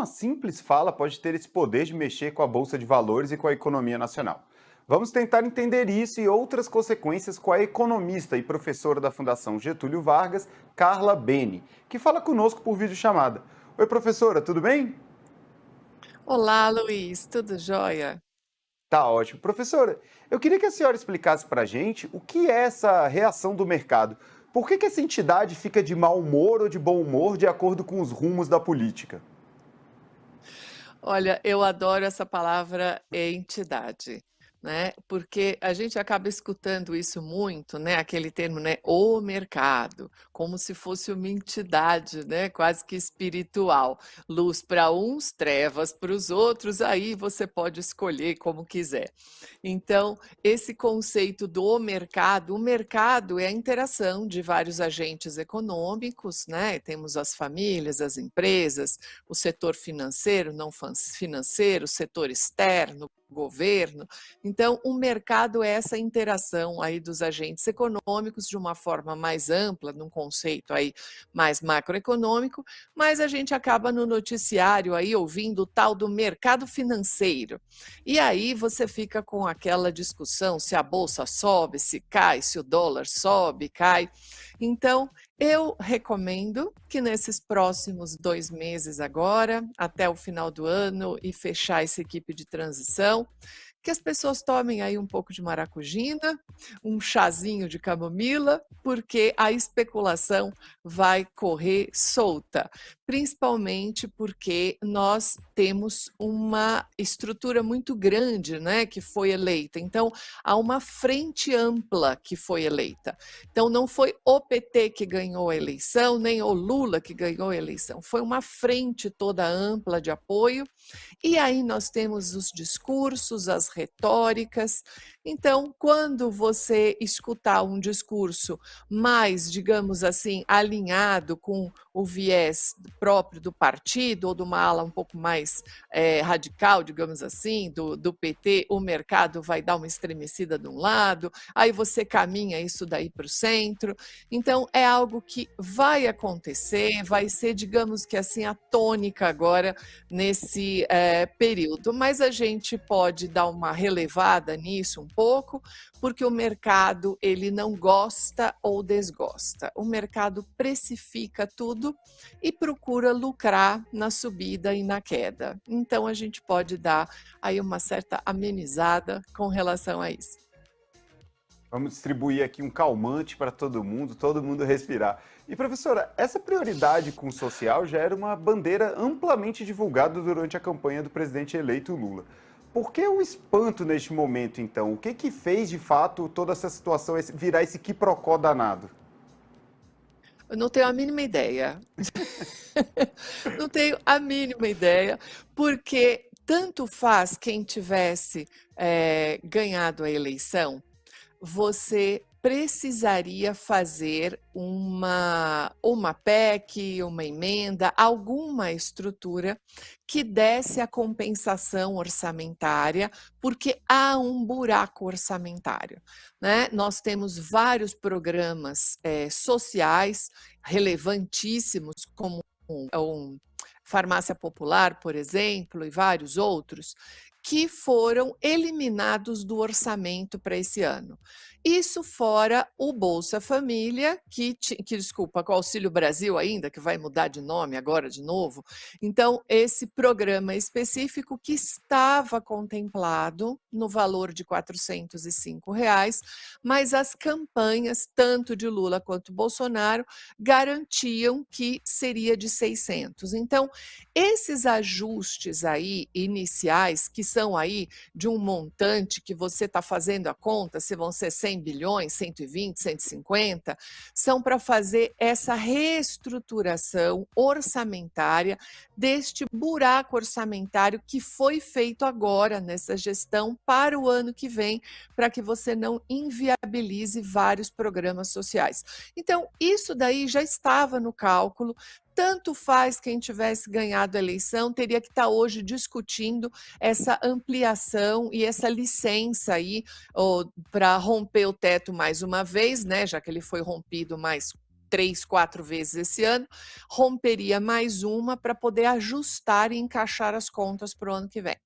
uma simples fala pode ter esse poder de mexer com a bolsa de valores e com a economia nacional? Vamos tentar entender isso e outras consequências com a economista e professora da Fundação Getúlio Vargas, Carla Beni, que fala conosco por videochamada. Oi, professora, tudo bem? Olá, Luiz, tudo jóia? Tá ótimo. Professora, eu queria que a senhora explicasse para a gente o que é essa reação do mercado. Por que essa entidade fica de mau humor ou de bom humor de acordo com os rumos da política? Olha, eu adoro essa palavra entidade, né, porque a gente acaba escutando isso muito, né, aquele termo, né, "o mercado", como se fosse uma entidade, né, quase que espiritual. Luz para uns, trevas para os outros, aí você pode escolher como quiser. Então, esse conceito do mercado, o mercado é a interação de vários agentes econômicos, né? Temos as famílias, as empresas, o setor financeiro, não financeiro, o setor externo, governo. Então, o mercado é essa interação aí dos agentes econômicos de uma forma mais ampla, num conceito aí mais macroeconômico, mas a gente acaba no noticiário aí ouvindo o tal do mercado financeiro. E aí você fica com aquela discussão se a bolsa sobe, se cai, se o dólar sobe, cai. Então, eu recomendo que nesses próximos 2 meses agora, até o final do ano e fechar essa equipe de transição, que as pessoas tomem aí um pouco de maracujina, um chazinho de camomila, porque a especulação vai correr solta, principalmente porque nós temos uma estrutura muito grande, né, que foi eleita. Então, há uma frente ampla que foi eleita. Então, não foi o PT que ganhou a eleição, nem o Lula que ganhou a eleição, foi uma frente toda ampla de apoio e aí nós temos os discursos, as retóricas. Então, quando você escutar um discurso mais, digamos assim, alinhado com o viés próprio do partido ou de uma ala um pouco mais radical, digamos assim, do PT, o mercado vai dar uma estremecida de um lado, aí você caminha isso daí para o centro. Então, é algo que vai acontecer, vai ser, digamos que assim, a tônica agora nesse período, mas a gente pode dar uma relevada nisso um pouco, porque o mercado ele não gosta ou desgosta. O mercado precifica tudo e procura lucrar na subida e na queda. Então a gente pode dar aí uma certa amenizada com relação a isso. Vamos distribuir aqui um calmante para todo mundo respirar. E professora, essa prioridade com o social já era uma bandeira amplamente divulgada durante a campanha do presidente eleito Lula. Por que o espanto neste momento, então? O que que fez, de fato, toda essa situação virar esse quiprocó danado? Eu não tenho a mínima ideia. Não tenho a mínima ideia, porque tanto faz quem tivesse ganhado a eleição, você precisaria fazer uma PEC, uma emenda, alguma estrutura que desse a compensação orçamentária, porque há um buraco orçamentário, né? Nós temos vários programas sociais relevantíssimos, como Farmácia Popular, por exemplo, e vários outros, que foram eliminados do orçamento para esse ano. Isso fora o Bolsa Família, desculpa, com o Auxílio Brasil ainda, que vai mudar de nome agora de novo. Então, esse programa específico que estava contemplado no valor de R$ 405, mas as campanhas, tanto de Lula quanto Bolsonaro, garantiam que seria de 600. Então, esses ajustes aí iniciais, que são aí de um montante que você está fazendo a conta, se vão ser 100 bilhões, 120, 150, são para fazer essa reestruturação orçamentária deste buraco orçamentário que foi feito agora nessa gestão para o ano que vem, para que você não inviabilize vários programas sociais. Então, isso daí já estava no cálculo. Tanto faz quem tivesse ganhado a eleição, teria que estar hoje discutindo essa ampliação e essa licença aí para romper o teto mais uma vez, né? Já que ele foi rompido mais 3, 4 vezes esse ano, romperia mais uma para poder ajustar e encaixar as contas para o ano que vem.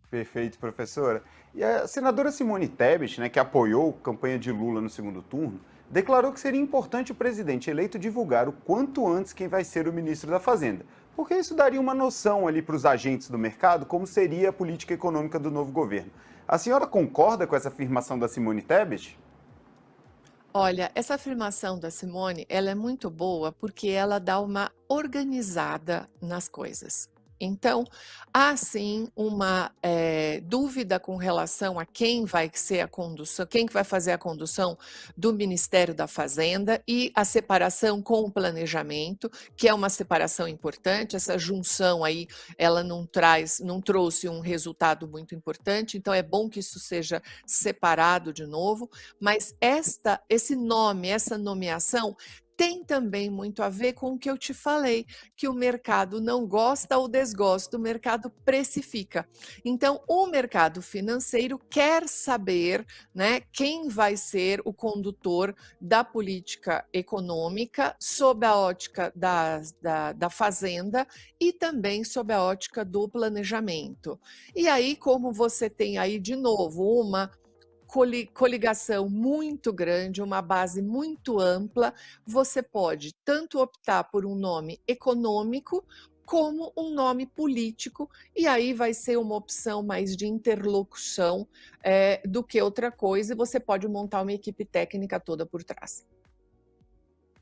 Perfeito, professora. E a senadora Simone Tebet, né, que apoiou a campanha de Lula no segundo turno, declarou que seria importante o presidente eleito divulgar o quanto antes quem vai ser o ministro da Fazenda, porque isso daria uma noção ali para os agentes do mercado como seria a política econômica do novo governo. A senhora concorda com essa afirmação da Simone Tebet? Olha, essa afirmação da Simone, ela é muito boa porque ela dá uma organizada nas coisas. Então, há sim uma dúvida com relação a quem vai ser a condução, quem que vai fazer a condução do Ministério da Fazenda e a separação com o planejamento, que é uma separação importante. Essa junção aí, ela não trouxe um resultado muito importante. Então, é bom que isso seja separado de novo. Mas esse nome, essa nomeação, tem também muito a ver com o que eu te falei, que o mercado não gosta ou desgosta, o mercado precifica. Então, o mercado financeiro quer saber, né, quem vai ser o condutor da política econômica sob a ótica da fazenda e também sob a ótica do planejamento. E aí, como você tem aí de novo uma coligação muito grande, uma base muito ampla, você pode tanto optar por um nome econômico como um nome político, e aí vai ser uma opção mais de interlocução do que outra coisa, e você pode montar uma equipe técnica toda por trás.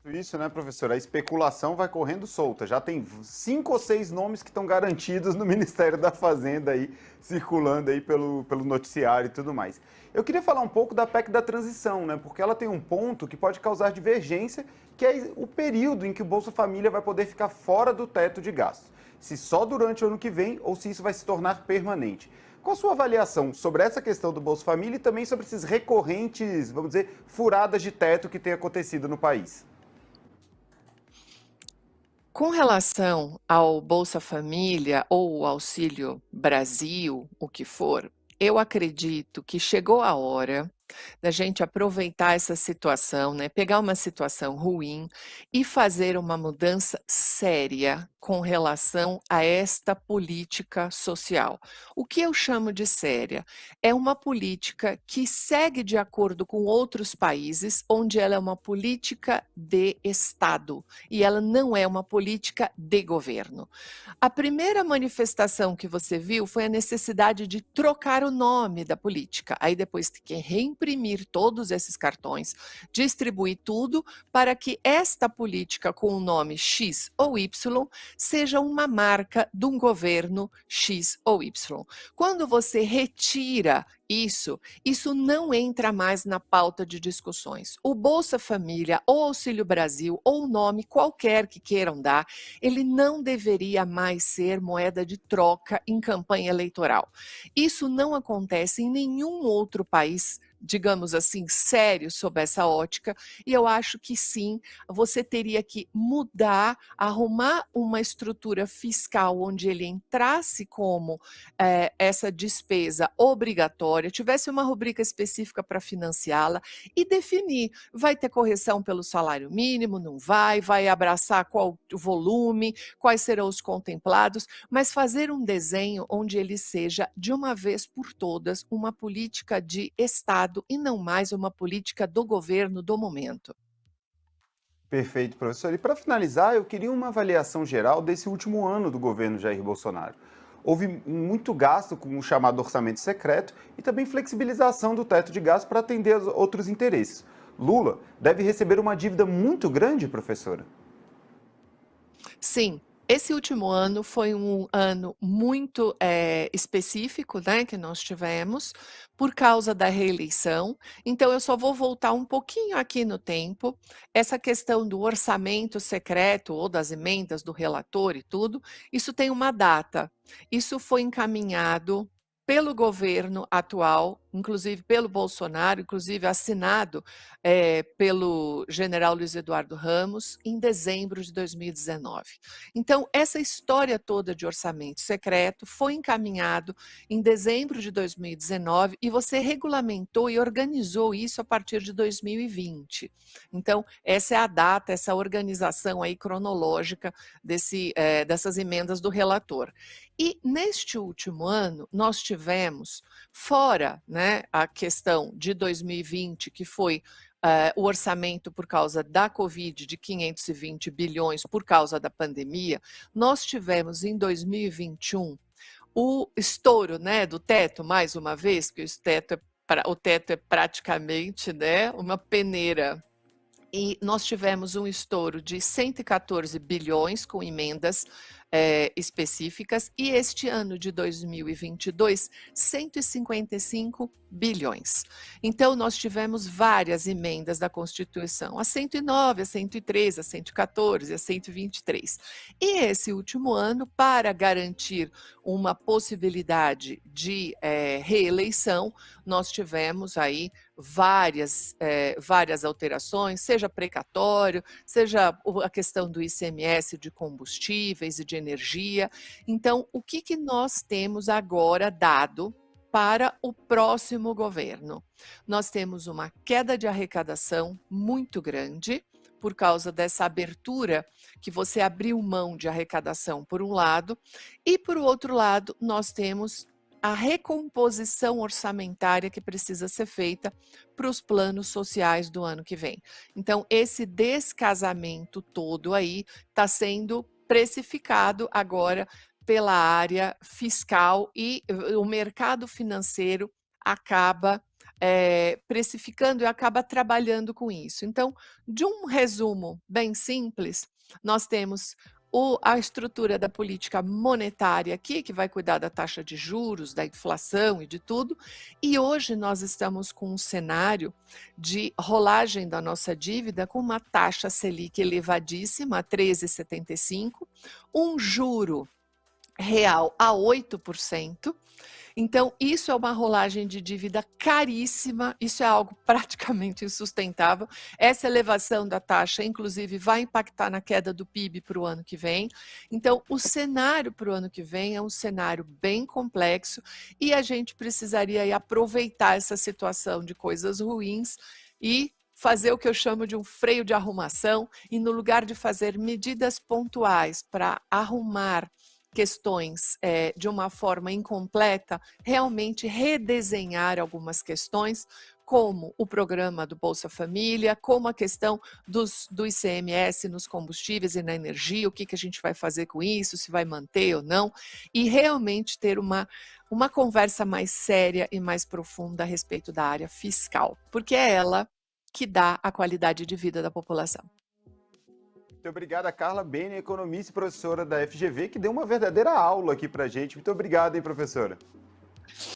Isso, né, professora? A especulação vai correndo solta. Já tem 5 ou 6 nomes que estão garantidos no Ministério da Fazenda aí, circulando aí pelo noticiário e tudo mais. Eu queria falar um pouco da PEC da transição, né? Porque ela tem um ponto que pode causar divergência, que é o período em que o Bolsa Família vai poder ficar fora do teto de gastos. Se só durante o ano que vem ou se isso vai se tornar permanente. Qual a sua avaliação sobre essa questão do Bolsa Família e também sobre esses recorrentes, vamos dizer, furadas de teto que tem acontecido no país? Com relação ao Bolsa Família ou o Auxílio Brasil, o que for, eu acredito que chegou a hora da gente aproveitar essa situação, né, pegar uma situação ruim e fazer uma mudança séria com relação a esta política social. O que eu chamo de séria? É uma política que segue de acordo com outros países, onde ela é uma política de Estado e ela não é uma política de governo. A primeira manifestação que você viu foi a necessidade de trocar o nome da política. Aí depois tem que reimprimir todos esses cartões, distribuir tudo para que esta política com o nome X ou Y seja uma marca de um governo X ou Y. Quando você retira isso não entra mais na pauta de discussões. O Bolsa Família ou Auxílio Brasil ou o nome qualquer que queiram dar, ele não deveria mais ser moeda de troca em campanha eleitoral. Isso não acontece em nenhum outro país, digamos assim, sério sob essa ótica, e eu acho que sim, você teria que mudar, arrumar uma estrutura fiscal onde ele entrasse como essa despesa obrigatória, tivesse uma rubrica específica para financiá-la e definir, vai ter correção pelo salário mínimo, não vai, vai abraçar qual o volume, quais serão os contemplados, mas fazer um desenho onde ele seja, de uma vez por todas, uma política de Estado e não mais uma política do governo do momento. Perfeito, professor. E para finalizar, eu queria uma avaliação geral desse último ano do governo Jair Bolsonaro. Houve muito gasto com o chamado orçamento secreto e também flexibilização do teto de gastos para atender aos outros interesses. Lula deve receber uma dívida muito grande, professora? Sim, esse último ano foi um ano muito específico, né, que nós tivemos, por causa da reeleição. Então, eu só vou voltar um pouquinho aqui no tempo. Essa questão do orçamento secreto ou das emendas do relator e tudo, isso tem uma data. Isso foi encaminhado pelo governo atual, inclusive pelo Bolsonaro, inclusive assinado pelo general Luiz Eduardo Ramos, em dezembro de 2019. Então, essa história toda de orçamento secreto foi encaminhado em dezembro de 2019 e você regulamentou e organizou isso a partir de 2020. Então, essa é a data, essa organização aí cronológica dessas emendas do relator. E neste último ano, nós tivemos, fora, né, a questão de 2020, que foi o orçamento por causa da Covid de 520 bilhões por causa da pandemia, nós tivemos em 2021 o estouro, né, do teto, mais uma vez, porque o teto é praticamente, né, uma peneira. E nós tivemos um estouro de 114 bilhões com emendas específicas, e este ano de 2022, 155 bilhões. Então, nós tivemos várias emendas da Constituição, a 109, a 103, a 114, a 123. E esse último ano, para garantir uma possibilidade de reeleição, nós tivemos aí várias alterações, seja precatório, seja a questão do ICMS de combustíveis e de energia. Então, o que nós temos agora dado para o próximo governo? Nós temos uma queda de arrecadação muito grande, por causa dessa abertura que você abriu mão de arrecadação, por um lado, e por outro lado, nós temos a recomposição orçamentária que precisa ser feita para os planos sociais do ano que vem. Então, esse descasamento todo aí está sendo precificado agora pela área fiscal e o mercado financeiro acaba precificando e acaba trabalhando com isso. Então, de um resumo bem simples, nós temos a estrutura da política monetária aqui, que vai cuidar da taxa de juros, da inflação e de tudo, e hoje nós estamos com um cenário de rolagem da nossa dívida com uma taxa Selic elevadíssima, 13,75, um juro real a 8%. Então, isso é uma rolagem de dívida caríssima, isso é algo praticamente insustentável. Essa elevação da taxa, inclusive, vai impactar na queda do PIB para o ano que vem. Então, o cenário para o ano que vem é um cenário bem complexo e a gente precisaria aproveitar essa situação de coisas ruins e fazer o que eu chamo de um freio de arrumação e, no lugar de fazer medidas pontuais para arrumar questões de uma forma incompleta, realmente redesenhar algumas questões, como o programa do Bolsa Família, como a questão do ICMS nos combustíveis e na energia, o que a gente vai fazer com isso, se vai manter ou não, e realmente ter uma conversa mais séria e mais profunda a respeito da área fiscal, porque é ela que dá a qualidade de vida da população. Muito obrigado a Carla Bene, economista e professora da FGV, que deu uma verdadeira aula aqui pra gente. Muito obrigado, hein, professora?